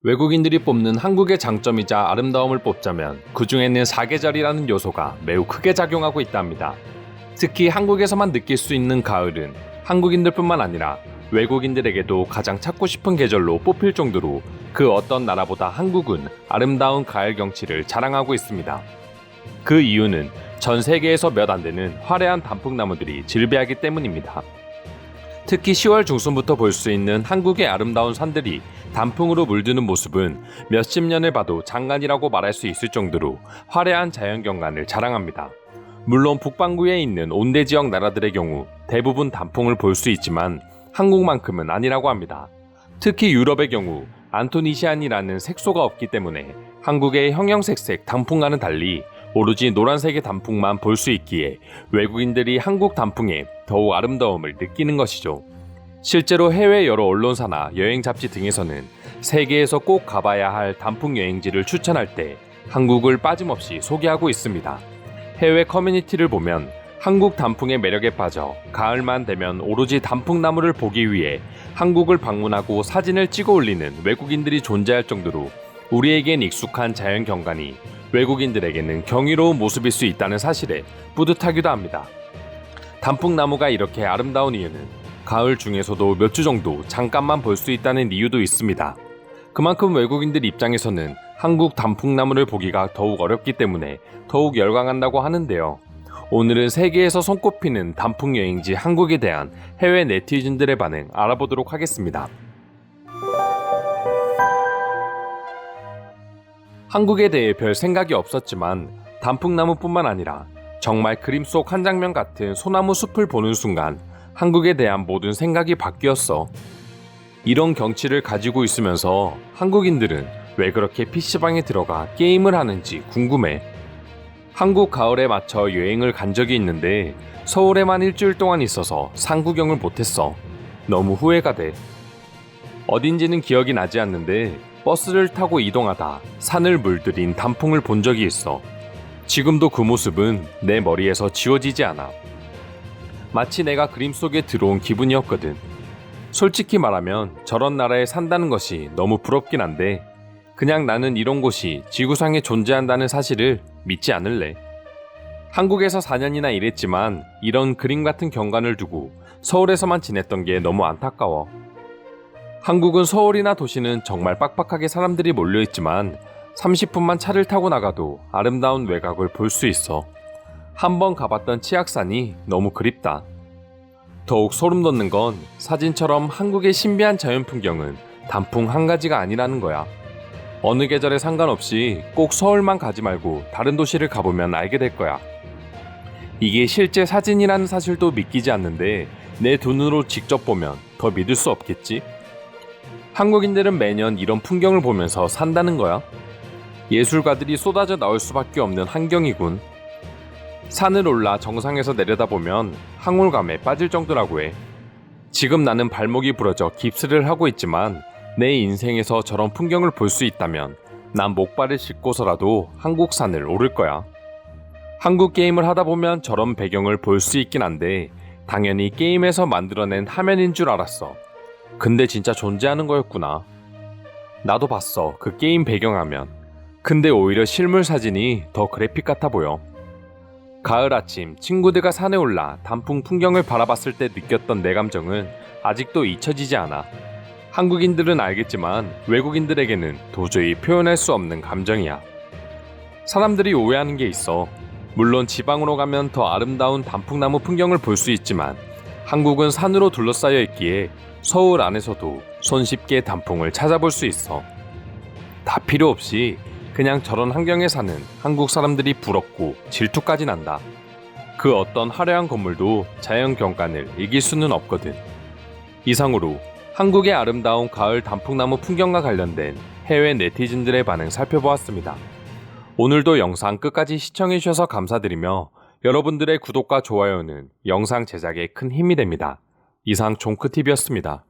외국인들이 뽑는 한국의 장점이자 아름다움을 뽑자면 그 중에는 사계절이라는 요소가 매우 크게 작용하고 있답니다. 특히 한국에서만 느낄 수 있는 가을은 한국인들뿐만 아니라 외국인들에게도 가장 찾고 싶은 계절로 뽑힐 정도로 그 어떤 나라보다 한국은 아름다운 가을 경치를 자랑하고 있습니다. 그 이유는 전 세계에서 몇 안 되는 화려한 단풍나무들이 즐비하기 때문입니다. 특히 10월 중순부터 볼 수 있는 한국의 아름다운 산들이 단풍으로 물드는 모습은 몇십 년을 봐도 장관이라고 말할 수 있을 정도로 화려한 자연경관을 자랑합니다. 물론 북반구에 있는 온대 지역 나라들의 경우 대부분 단풍을 볼 수 있지만 한국만큼은 아니라고 합니다. 특히 유럽의 경우 안토니시안이라는 색소가 없기 때문에 한국의 형형색색 단풍과는 달리 오로지 노란색의 단풍만 볼 수 있기에 외국인들이 한국 단풍에 더욱 아름다움을 느끼는 것이죠. 실제로 해외 여러 언론사나 여행 잡지 등에서는 세계에서 꼭 가봐야 할 단풍 여행지를 추천할 때 한국을 빠짐없이 소개하고 있습니다. 해외 커뮤니티를 보면 한국 단풍의 매력에 빠져 가을만 되면 오로지 단풍나무를 보기 위해 한국을 방문하고 사진을 찍어 올리는 외국인들이 존재할 정도로 우리에겐 익숙한 자연 경관이 외국인들에게는 경이로운 모습일 수 있다는 사실에 뿌듯하기도 합니다. 단풍나무가 이렇게 아름다운 이유는 가을 중에서도 몇 주 정도 잠깐만 볼 수 있다는 이유도 있습니다. 그만큼 외국인들 입장에서는 한국 단풍나무를 보기가 더욱 어렵기 때문에 더욱 열광한다고 하는데요. 오늘은 세계에서 손꼽히는 단풍 여행지 한국에 대한 해외 네티즌들의 반응 알아보도록 하겠습니다. 한국에 대해 별 생각이 없었지만 단풍나무뿐만 아니라 정말 그림 속 한 장면 같은 소나무 숲을 보는 순간 한국에 대한 모든 생각이 바뀌었어. 이런 경치를 가지고 있으면서 한국인들은 왜 그렇게 PC방에 들어가 게임을 하는지 궁금해. 한국 가을에 맞춰 여행을 간 적이 있는데 서울에만 일주일 동안 있어서 산 구경을 못했어. 너무 후회가 돼. 어딘지는 기억이 나지 않는데 버스를 타고 이동하다 산을 물들인 단풍을 본 적이 있어. 지금도 그 모습은 내 머리에서 지워지지 않아. 마치 내가 그림 속에 들어온 기분이었거든. 솔직히 말하면 저런 나라에 산다는 것이 너무 부럽긴 한데 그냥 나는 이런 곳이 지구상에 존재한다는 사실을 믿지 않을래. 한국에서 4년이나 일했지만 이런 그림 같은 경관을 두고 서울에서만 지냈던 게 너무 안타까워. 한국은 서울이나 도시는 정말 빡빡하게 사람들이 몰려있지만 30분만 차를 타고 나가도 아름다운 외곽을 볼 수 있어. 한번 가봤던 치악산이 너무 그립다. 더욱 소름 돋는 건 사진처럼 한국의 신비한 자연 풍경은 단풍 한 가지가 아니라는 거야. 어느 계절에 상관없이 꼭 서울만 가지 말고 다른 도시를 가보면 알게 될 거야. 이게 실제 사진이라는 사실도 믿기지 않는데 내 눈으로 직접 보면 더 믿을 수 없겠지? 한국인들은 매년 이런 풍경을 보면서 산다는 거야. 예술가들이 쏟아져 나올 수밖에 없는 환경이군. 산을 올라 정상에서 내려다보면 황홀감에 빠질 정도라고 해. 지금 나는 발목이 부러져 깁스를 하고 있지만 내 인생에서 저런 풍경을 볼 수 있다면 난 목발을 짚고서라도 한국 산을 오를 거야. 한국 게임을 하다 보면 저런 배경을 볼 수 있긴 한데 당연히 게임에서 만들어낸 화면인 줄 알았어. 근데 진짜 존재하는 거였구나. 나도 봤어, 그 게임 배경화면. 근데 오히려 실물 사진이 더 그래픽 같아 보여. 가을 아침 친구들과 산에 올라 단풍 풍경을 바라봤을 때 느꼈던 내 감정은 아직도 잊혀지지 않아. 한국인들은 알겠지만 외국인들에게는 도저히 표현할 수 없는 감정이야. 사람들이 오해하는 게 있어. 물론 지방으로 가면 더 아름다운 단풍나무 풍경을 볼 수 있지만 한국은 산으로 둘러싸여 있기에 서울 안에서도 손쉽게 단풍을 찾아볼 수 있어. 다 필요 없이 그냥 저런 환경에 사는 한국 사람들이 부럽고 질투까지 난다. 그 어떤 화려한 건물도 자연 경관을 이길 수는 없거든. 이상으로 한국의 아름다운 가을 단풍나무 풍경과 관련된 해외 네티즌들의 반응 살펴보았습니다. 오늘도 영상 끝까지 시청해주셔서 감사드리며 여러분들의 구독과 좋아요는 영상 제작에 큰 힘이 됩니다. 이상 종크TV였습니다.